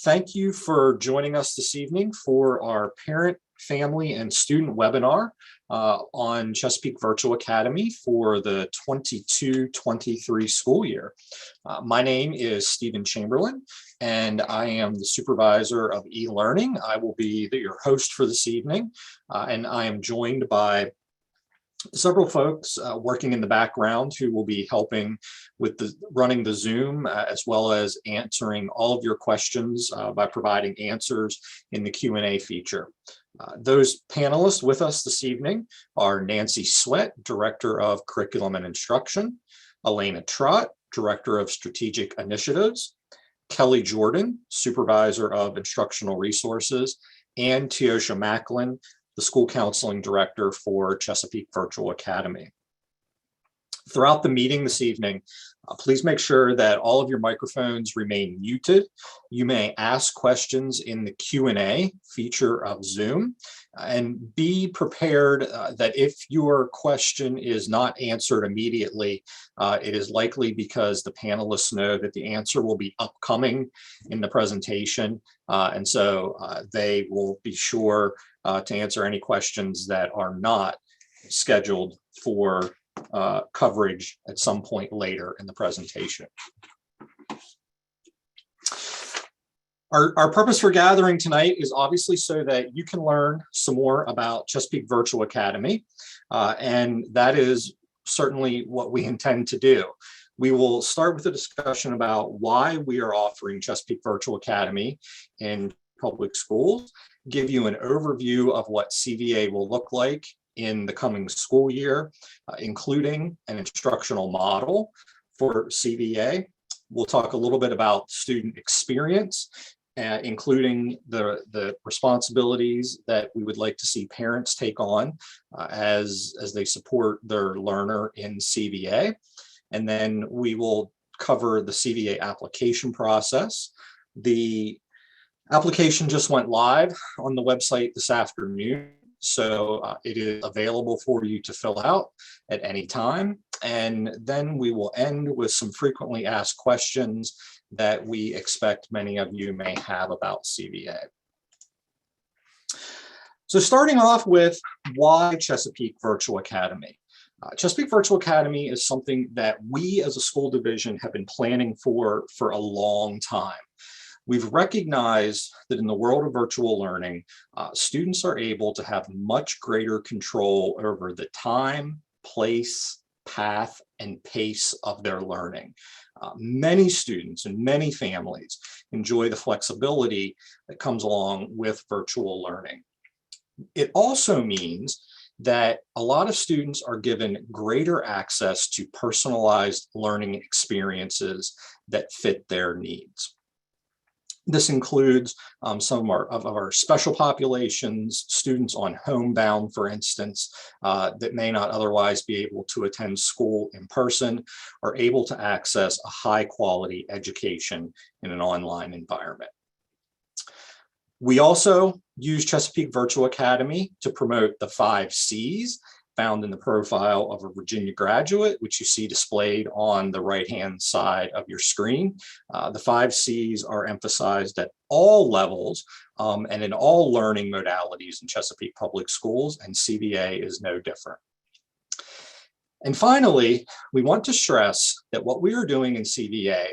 Thank you for joining us this evening for our Parent, Family, and Student webinar on Chesapeake Virtual Academy for the 22-23 school year. My name is Stephen Chamberlain, and I am the supervisor of e-learning. I will be your host for this evening, and I am joined by several folks working in the background who will be helping with running the Zoom, as well as answering all of your questions by providing answers in the Q&A feature. Those panelists with us this evening are Nancy Sweat, Director of Curriculum and Instruction, Elena Trott, Director of Strategic Initiatives, Kelly Jordan, Supervisor of Instructional Resources, and Teosha Macklin, the School Counseling Director for Chesapeake Virtual Academy. Throughout the meeting this evening, please make sure that all of your microphones remain muted. You may ask questions in the Q&A feature of Zoom, and be prepared that if your question is not answered immediately, it is likely because the panelists know that the answer will be upcoming in the presentation, and so they will be sure to answer any questions that are not scheduled for coverage at some point later in the presentation. Our purpose for gathering tonight is obviously so that you can learn some more about Chesapeake Virtual Academy, and that is certainly what we intend to do. We will start with a discussion about why we are offering Chesapeake Virtual Academy in public schools, give you an overview of what CVA will look like in the coming school year, including an instructional model for CVA. We'll talk a little bit about student experience, including the responsibilities that we would like to see parents take on as they support their learner in CVA. And then we will cover the CVA application process. The application just went live on the website this afternoon, so it is available for you to fill out at any time. And then we will end with some frequently asked questions that we expect many of you may have about CVA. So starting off with why Chesapeake Virtual Academy. Chesapeake Virtual Academy is something that we as a school division have been planning for a long time. We've recognized that in the world of virtual learning, students are able to have much greater control over the time, place, path, and pace of their learning. Many students and many families enjoy the flexibility that comes along with virtual learning. It also means that a lot of students are given greater access to personalized learning experiences that fit their needs. This includes some of our special populations, students on homebound, for instance, that may not otherwise be able to attend school in person, are able to access a high quality education in an online environment. We also use Chesapeake Virtual Academy to promote the 5 C's found in the profile of a Virginia graduate, which you see displayed on the right-hand side of your screen. The 5 C's are emphasized at all levels and in all learning modalities in Chesapeake Public Schools, and CVA is no different. And finally, we want to stress that what we are doing in CVA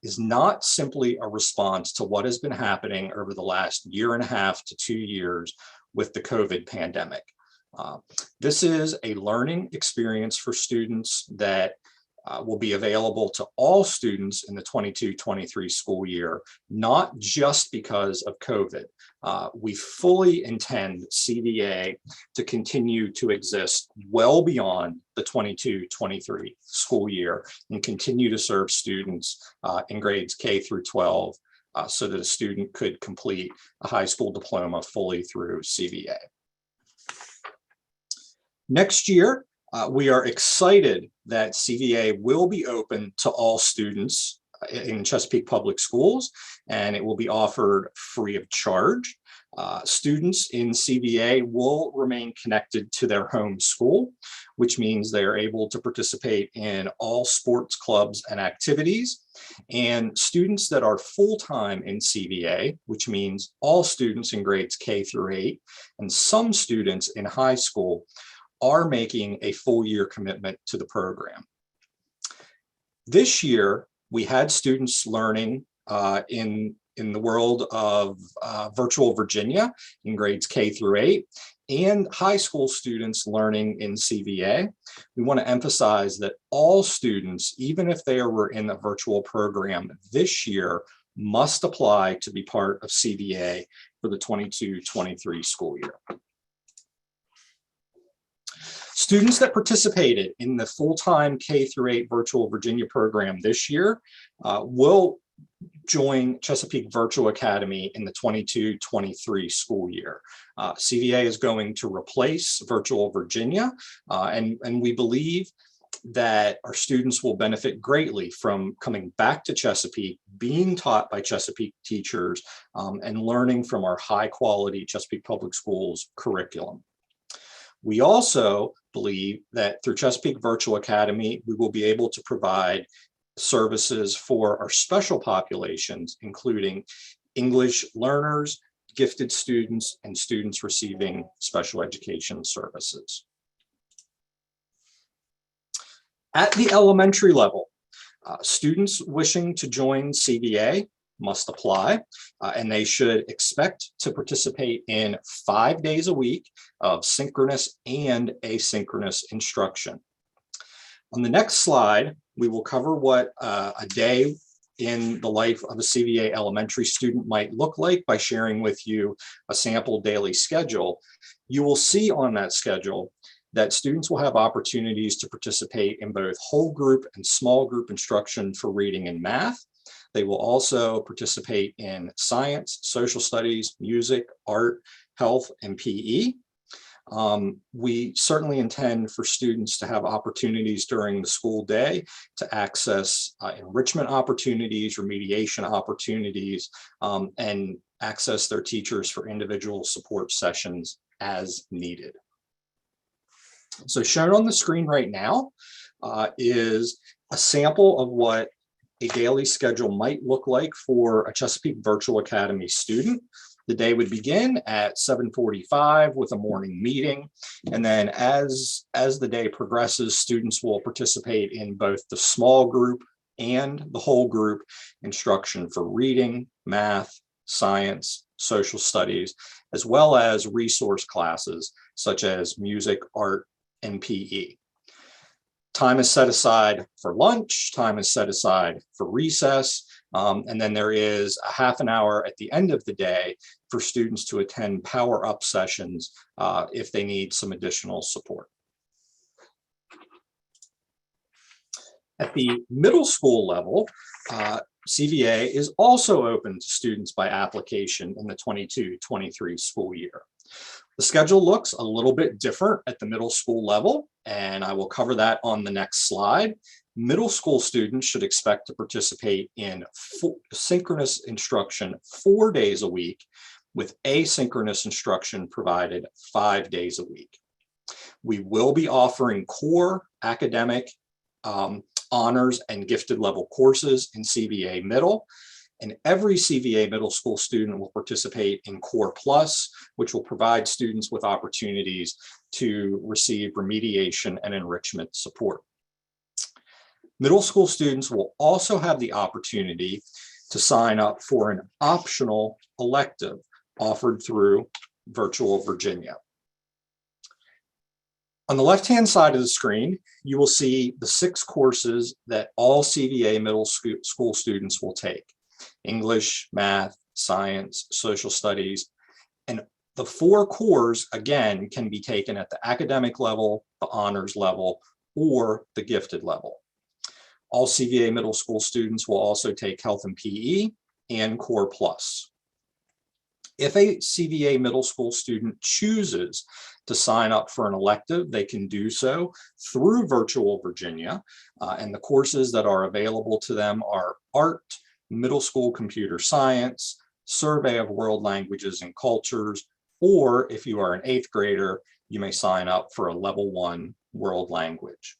is not simply a response to what has been happening over the last 1.5 to 2 years with the COVID pandemic. This is a learning experience for students that will be available to all students in the 22-23 school year, not just because of COVID. We fully intend CVA to continue to exist well beyond the 22-23 school year and continue to serve students in grades K through 12 so that a student could complete a high school diploma fully through CVA. Next year, we are excited that CVA will be open to all students in Chesapeake Public Schools, and it will be offered free of charge. Students in CVA will remain connected to their home school, which means they are able to participate in all sports clubs and activities. And students that are full-time in CVA, which means all students in grades K through 8, and some students in high school, are making a full year commitment to the program. This year, we had students learning in the world of Virtual Virginia in grades K through 8, and high school students learning in CVA. We want to emphasize that all students, even if they were in the virtual program this year, must apply to be part of CVA for the 22-23 school year. Students that participated in the full-time K through 8 Virtual Virginia program this year will join Chesapeake Virtual Academy in the 22-23 school year. CVA is going to replace Virtual Virginia, and we believe that our students will benefit greatly from coming back to Chesapeake, being taught by Chesapeake teachers, and learning from our high-quality Chesapeake Public Schools curriculum. We also believe that through Chesapeake Virtual Academy, we will be able to provide services for our special populations, including English learners, gifted students, and students receiving special education services. At the elementary level, students wishing to join CVA must apply, and they should expect to participate in 5 days a week of synchronous and asynchronous instruction. On the next slide, we will cover what a day in the life of a CVA elementary student might look like by sharing with you a sample daily schedule. You will see on that schedule that students will have opportunities to participate in both whole group and small group instruction for reading and math. They will also participate in science, social studies, music, art, health, and PE. We certainly intend for students to have opportunities during the school day to access enrichment opportunities, remediation opportunities, and access their teachers for individual support sessions as needed. So shown on the screen right now is a sample of what a daily schedule might look like for a Chesapeake Virtual Academy student. The day would begin at 7:45 with a morning meeting. And then as the day progresses, students will participate in both the small group and the whole group instruction for reading, math, science, social studies, as well as resource classes such as music, art, and PE. Time is set aside for lunch, time is set aside for recess, and then there is a half an hour at the end of the day for students to attend power-up sessions if they need some additional support. At the middle school level, CVA is also open to students by application in the 22-23 school year. The schedule looks a little bit different at the middle school level, and I will cover that on the next slide. Middle school students should expect to participate in synchronous instruction 4 days a week, with asynchronous instruction provided 5 days a week. We will be offering core academic, honors, and gifted level courses in CVA Middle. And every CVA middle school student will participate in Core Plus, which will provide students with opportunities to receive remediation and enrichment support. Middle school students will also have the opportunity to sign up for an optional elective offered through Virtual Virginia. On the left-hand side of the screen, you will see the 6 courses that all CVA middle school students will take: English, math, science, social studies. And the 4 cores, again, can be taken at the academic level, the honors level, or the gifted level. All CVA middle school students will also take health and PE and Core Plus. If a CVA middle school student chooses to sign up for an elective, they can do so through Virtual Virginia, and the courses that are available to them are art, middle school computer science, Survey of World Languages and Cultures, or if you are an 8th grader, you may sign up for a Level 1 World Language.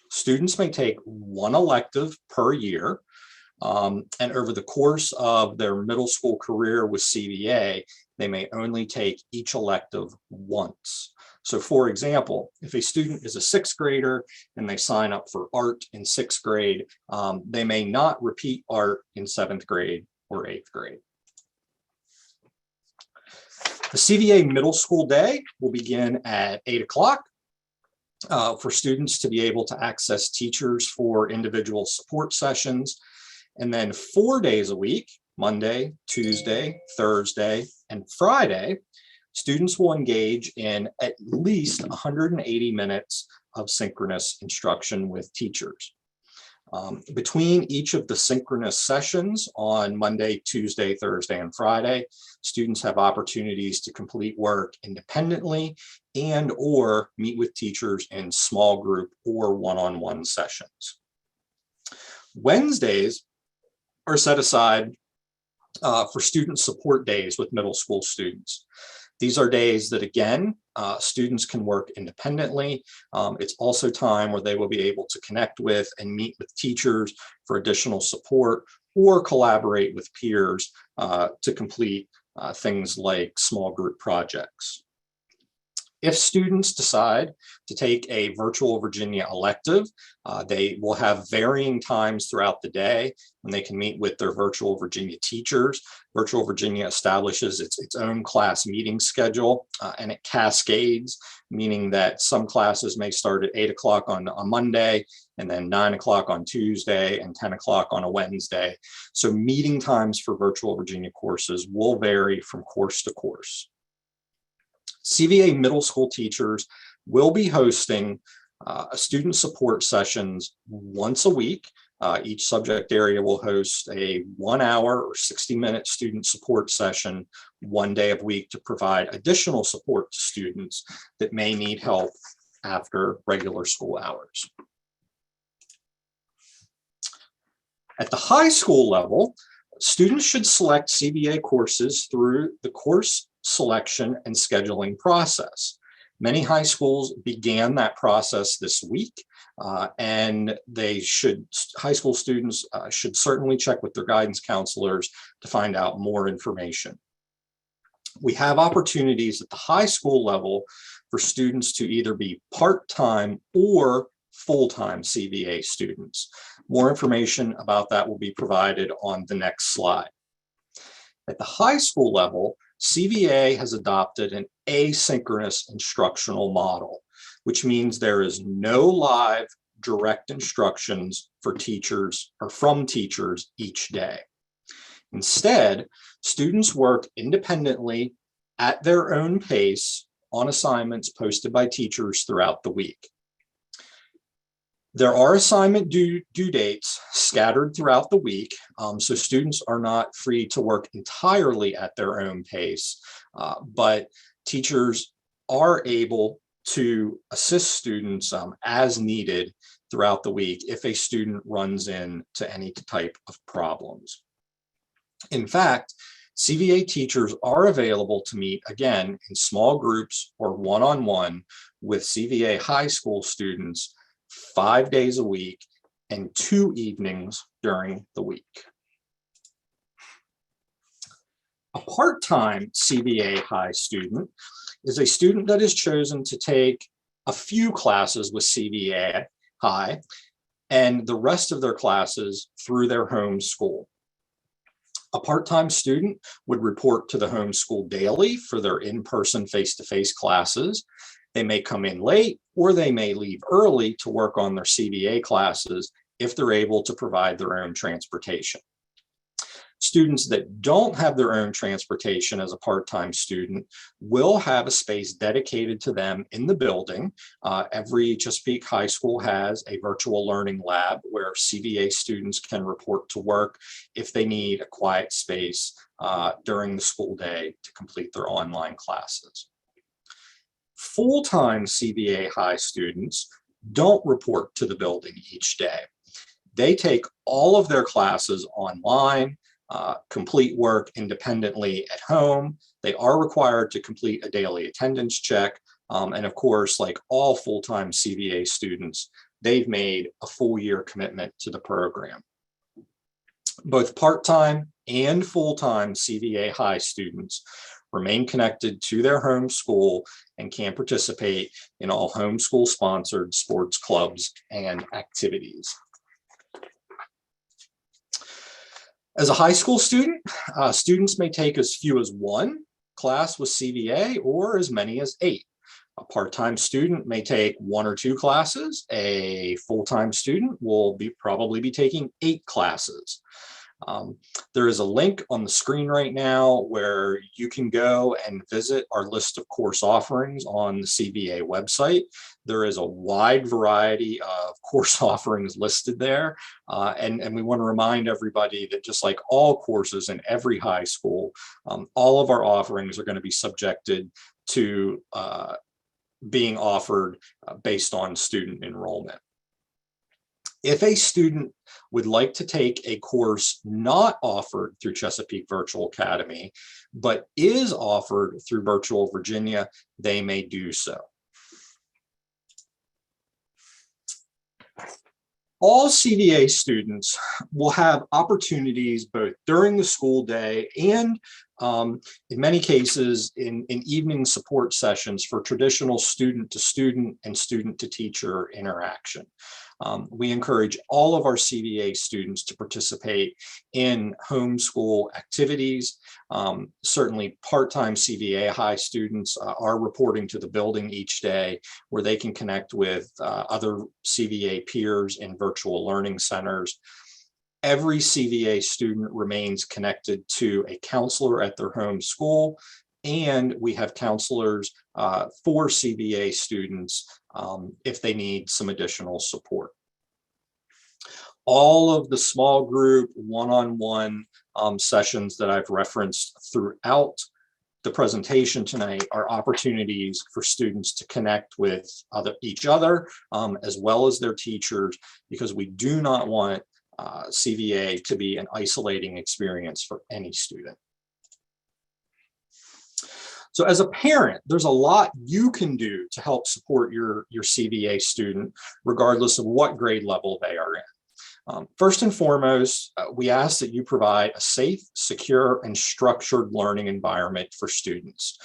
Students may take one elective per year, and over the course of their middle school career with CVA, they may only take each elective once. So for example, if a student is a 6th grader and they sign up for art in 6th grade, they may not repeat art in 7th grade or 8th grade. The CVA middle school day will begin at 8 o'clock for students to be able to access teachers for individual support sessions. And then 4 days a week, Monday, Tuesday, Thursday, and Friday, students will engage in at least 180 minutes of synchronous instruction with teachers. Between each of the synchronous sessions on Monday, Tuesday, Thursday, and Friday, students have opportunities to complete work independently and or meet with teachers in small group or one-on-one sessions. Wednesdays are set aside for student support days with middle school students. These are days that, again, students can work independently. It's also time where they will be able to connect with and meet with teachers for additional support or collaborate with peers to complete things like small group projects. If students decide to take a Virtual Virginia elective, they will have varying times throughout the day when they can meet with their Virtual Virginia teachers. Virtual Virginia establishes its own class meeting schedule, and it cascades, meaning that some classes may start at 8 o'clock on Monday, and then 9 o'clock on Tuesday, and 10 o'clock on a Wednesday. So meeting times for Virtual Virginia courses will vary from course to course. CVA middle school teachers will be hosting student support sessions once a week. Each subject area will host a 1 hour or 60-minute student support session one day a week to provide additional support to students that may need help after regular school hours. At the high school level, students should select CVA courses through the course selection and scheduling process. Many high schools began that process this week, and high school students should certainly check with their guidance counselors to find out more information. We have opportunities at the high school level for students to either be part-time or full-time CVA students. More information about that will be provided on the next slide. At the high school level, CVA has adopted an asynchronous instructional model, which means there is no live direct instructions for teachers or from teachers each day. Instead, students work independently at their own pace on assignments posted by teachers throughout the week. There are assignment due dates scattered throughout the week, so students are not free to work entirely at their own pace, but teachers are able to assist students as needed throughout the week if a student runs into any type of problems. In fact, CVA teachers are available to meet again in small groups or one-on-one with CVA high school students 5 days a week and 2 evenings during the week. A part-time CVA high student is a student that has chosen to take a few classes with CVA high and the rest of their classes through their home school. A part-time student would report to the home school daily for their in-person face-to-face classes. They may come in late or they may leave early to work on their CVA classes if they're able to provide their own transportation. Students that don't have their own transportation as a part-time student will have a space dedicated to them in the building. Every Chesapeake High School has a virtual learning lab where CVA students can report to work if they need a quiet space during the school day to complete their online classes. Full-time CVA high students don't report to the building each day. They take all of their classes online complete work independently at home. They are required to complete a daily attendance check. And of course, like all full-time CVA students, they've made a full year commitment to the program. Both part-time and full-time CVA high students remain connected to their home school and can participate in all homeschool sponsored sports clubs and activities. As a high school student, students may take as few as one class with CVA or as many as 8. A part-time student may take 1 or 2 classes. A full-time student will probably be taking 8 classes. There is a link on the screen right now where you can go and visit our list of course offerings on the CVA website. There is a wide variety of course offerings listed there. And we want to remind everybody that just like all courses in every high school, all of our offerings are going to be subjected to being offered based on student enrollment. If a student would like to take a course not offered through Chesapeake Virtual Academy, but is offered through Virtual Virginia, they may do so. All CVA students will have opportunities both during the school day and in many cases in evening support sessions for traditional student-to-student and student-to-teacher interaction. We encourage all of our CVA students to participate in homeschool activities. Certainly part-time CVA high students are reporting to the building each day where they can connect with other CVA peers in virtual learning centers. Every CVA student remains connected to a counselor at their home school, and we have counselors for CVA students if they need some additional support. All of the small group one-on-one sessions that I've referenced throughout the presentation tonight are opportunities for students to connect with each other as well as their teachers, because we do not want CVA to be an isolating experience for any student. So as a parent, there's a lot you can do to help support your CVA student, regardless of what grade level they are in. First and foremost, we ask that you provide a safe, secure, and structured learning environment for students.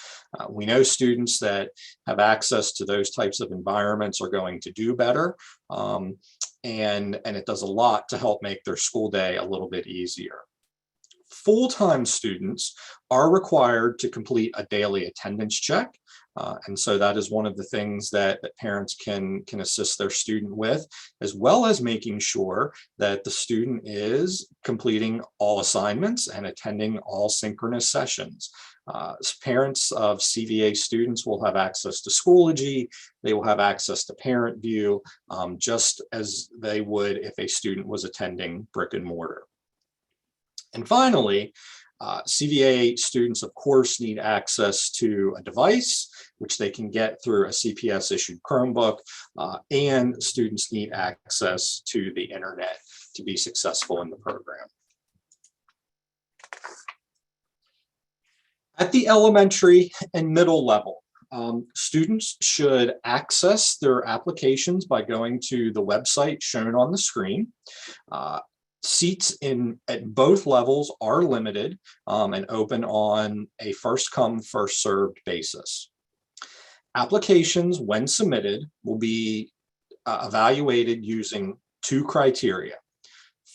We know students that have access to those types of environments are going to do better, and it does a lot to help make their school day a little bit easier. Full-time students are required to complete a daily attendance check. And so that is one of the things that parents can assist their student with, as well as making sure that the student is completing all assignments and attending all synchronous sessions. Parents of CVA students will have access to Schoology. They will have access to Parent View, just as they would if a student was attending brick and mortar. And finally, CVA students, of course, need access to a device, which they can get through a CPS issued Chromebook, and students need access to the internet to be successful in the program. At the elementary and middle level, students should access their applications by going to the website shown on the screen. Seats at both levels are limited and open on a first come, first served basis. Applications, when submitted, will be evaluated using 2 criteria.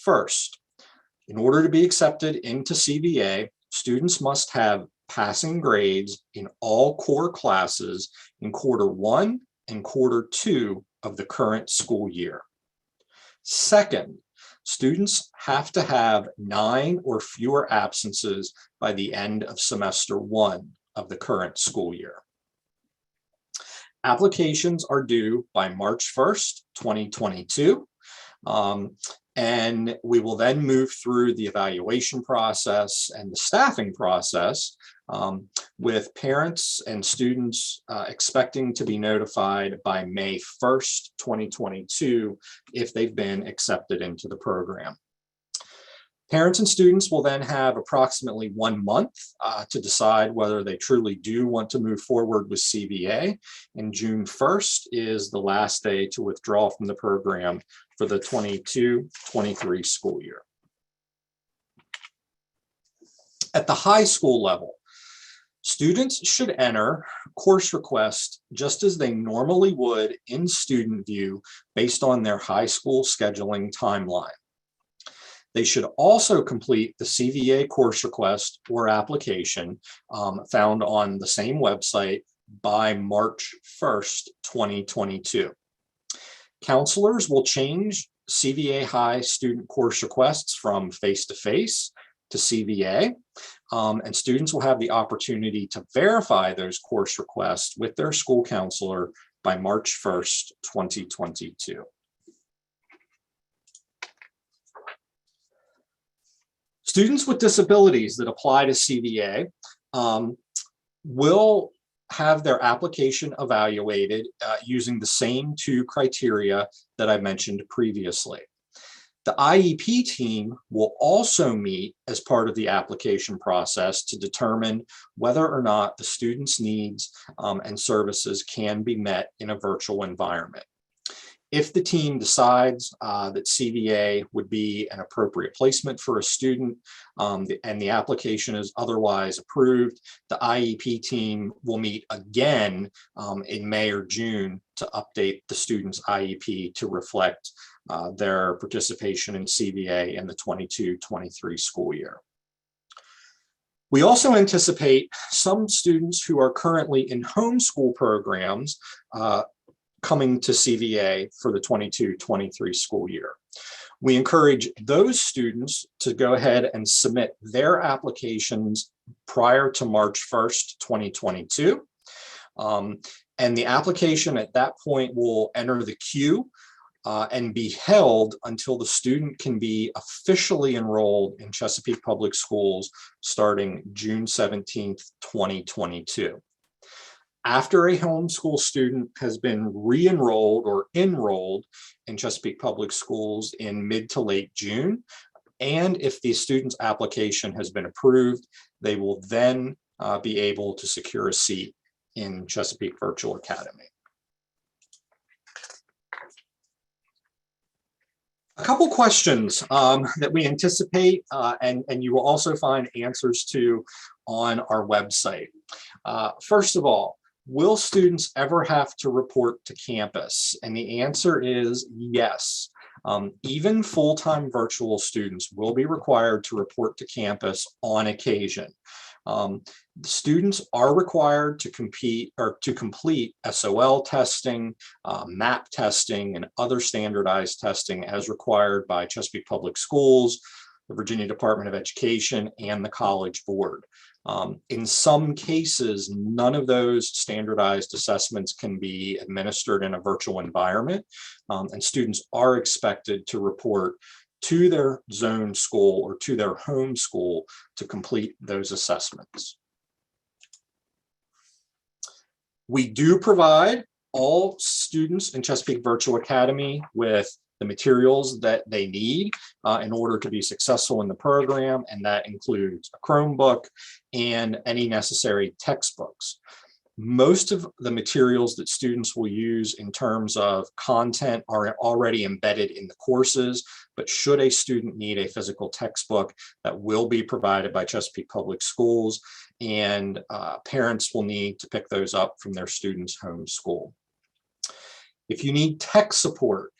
First, in order to be accepted into CVA, students must have passing grades in all core classes in Q1 and Q2 of the current school year. Second, students have to have 9 or fewer absences by the end of semester 1 of the current school year. Applications are due by March 1st, 2022. And we will then move through the evaluation process and the staffing process with parents and students expecting to be notified by May 1st, 2022 if they've been accepted into the program. Parents and students will then have approximately 1 month to decide whether they truly do want to move forward with CVA, and June 1st is the last day to withdraw from the program for the 22-23 school year. At the high school level, students should enter course requests just as they normally would in Student View based on their high school scheduling timeline. They should also complete the CVA course request or application found on the same website by March 1st, 2022. Counselors will change CVA High student course requests from face-to-face to CVA, and students will have the opportunity to verify those course requests with their school counselor by March 1st, 2022. Students with disabilities that apply to CVA will have their application evaluated using the same 2 criteria that I mentioned previously. The IEP team will also meet as part of the application process to determine whether or not the student's needs and services can be met in a virtual environment. If the team decides that CVA would be an appropriate placement for a student and the application is otherwise approved, the IEP team will meet again in May or June to update the student's IEP to reflect their participation in CVA in the 22-23 school year. We also anticipate some students who are currently in homeschool programs coming to CVA for the 22-23 school year. We encourage those students to go ahead and submit their applications prior to March 1st, 2022. And the application at that point will enter the queue and be held until the student can be officially enrolled in Chesapeake Public Schools starting June 17th, 2022. After a homeschool student has been re-enrolled or enrolled in Chesapeake Public Schools in mid to late June, and if the student's application has been approved, they will then be able to secure a seat in Chesapeake Virtual Academy. A couple questions that we anticipate and you will also find answers to on our website. First of all, will students ever have to report to campus? And the answer is yes. Even full-time virtual students will be required to report to campus on occasion. Students are required to complete SOL testing, MAP testing, and other standardized testing as required by Chesapeake Public Schools, the Virginia Department of Education, and the College Board. In some cases, none of those standardized assessments can be administered in a virtual environment, and students are expected to report to their zone school or to their home school to complete those assessments. We do provide all students in Chesapeake Virtual Academy with the materials that they need in order to be successful in the program, and that includes a Chromebook and any necessary textbooks. Most of the materials that students will use in terms of content are already embedded in the courses, but should a student need a physical textbook, that will be provided by Chesapeake Public Schools, and parents will need to pick those up from their students' home school. If you need tech support,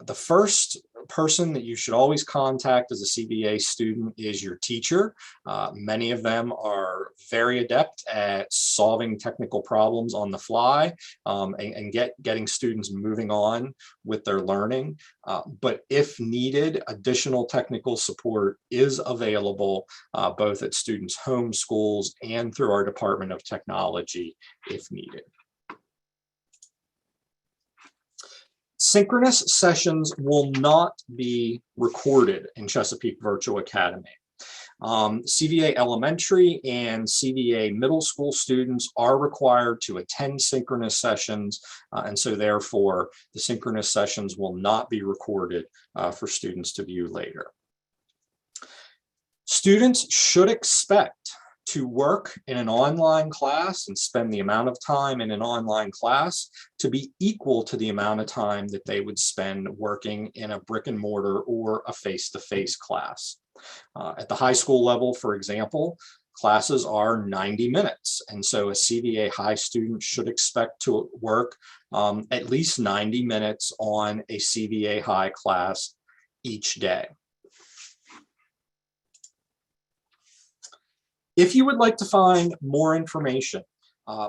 the first person that you should always contact as a CVA student is your teacher. Many of them are very adept at solving technical problems on the fly and getting students moving on with their learning. But if needed, additional technical support is available both at students' home schools and through our Department of Technology if needed. Synchronous sessions will not be recorded in Chesapeake Virtual Academy. CVA elementary and CVA middle school students are required to attend synchronous sessions, and so therefore the synchronous sessions will not be recorded for students to view later. Students should expect to work in an online class and spend the amount of time in an online class to be equal to the amount of time that they would spend working in a brick and mortar or a face-to-face class. At the high school level, for example, classes are 90 minutes. And so a CVA high student should expect to work at least 90 minutes on a CVA high class each day. If you would like to find more information,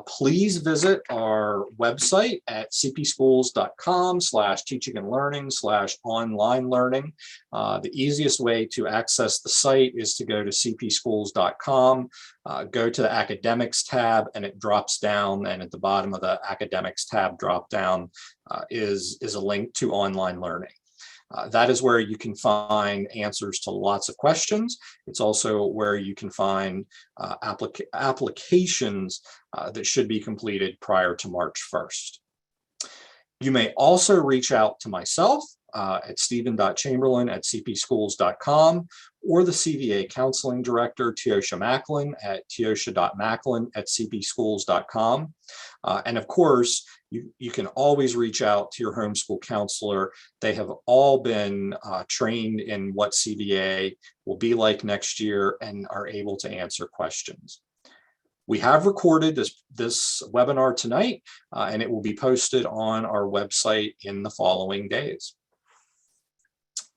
please visit our website at cpschools.com/teaching and learning/online learning. The easiest way to access the site is to go to cpschools.com, go to the academics tab, and it drops down, and at the bottom of the academics tab drop down is a link to online learning. That is where you can find answers to lots of questions. It's also where you can find applications that should be completed prior to March 1st. You may also reach out to myself at stephen.chamberlain@cpschools.com or the CVA Counseling Director, Teosha Macklin, at teosha.macklin@cpschools.com. And of course, you can always reach out to your homeschool counselor. They have all been trained in what CVA will be like next year and are able to answer questions. We have recorded this webinar tonight, and it will be posted on our website in the following days.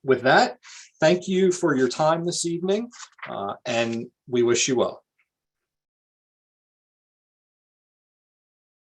With that, thank you for your time this evening, and we wish you well.